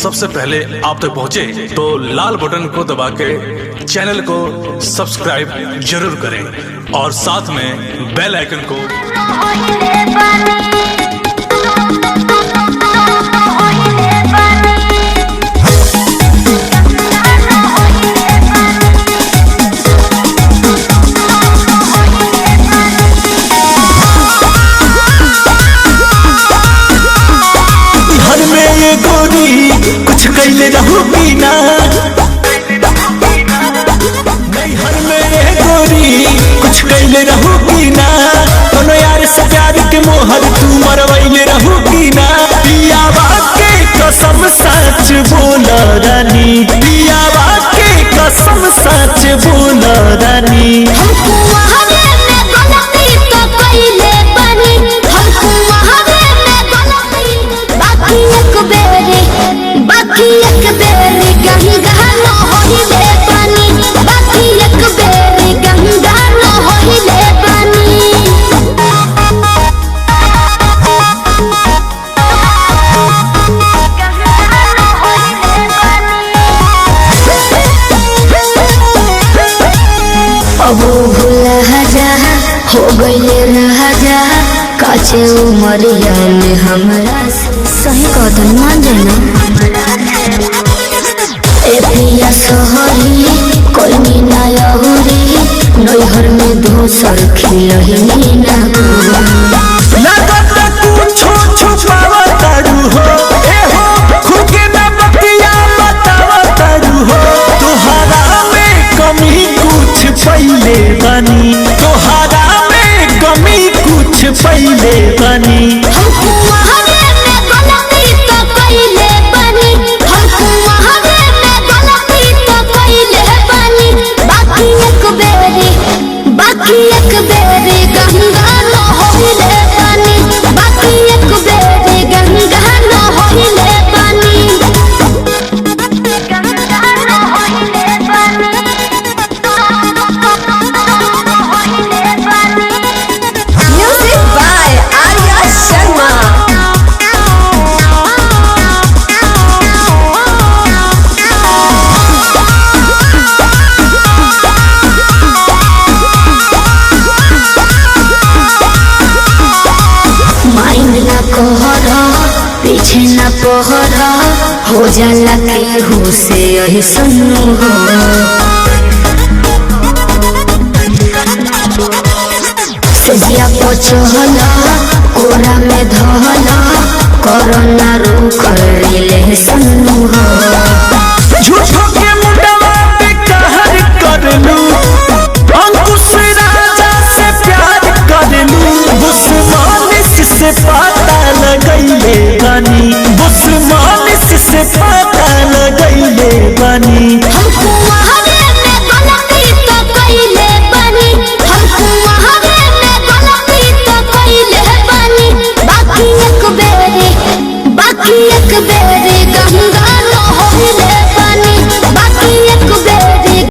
सबसे पहले आप तक पहुंचे तो लाल बटन को दबा के चैनल को सब्सक्राइब जरूर करें और साथ में बेल आइकन को कुछ कैले रहूंगी ना घर में गोरी कुछ कैले रहूंगी ना दोनों यार से प्यार के मोहर तू मरवैले रहूंगी ना पियावा के कसम सच बोल रानी पियावा के कसम सच बोल रानी हो गईले राजा काचे उमरिया में हमरा सही कदम मान जाना ए पिया सोहरी कोई ना यहुरी नैहर में दोसर खिलही ना लगत कुछो छुपावा तारू हो ए हो खुद के ना बतिया बतावा तारू हो तोहरा में कमी कुछ पहिले बनी तोहरा में कमी कुछ पहिले बनी हमको वहावे में गलती तो पहिले बनी हमको वहावे में गलती तो पहिले बनी बाकी एक बेरी गंगा न होइले बनी बाकी एक बेरी गंगा न होइले बनी गंगा न होइले बनी Music by Arya Sharma. Mind ना कोहरा पीछे ना पहरा हो जाला के हो से यही सुनो हो सजिया पोछला कोरा में धला कोरोना रू कर ले सुनो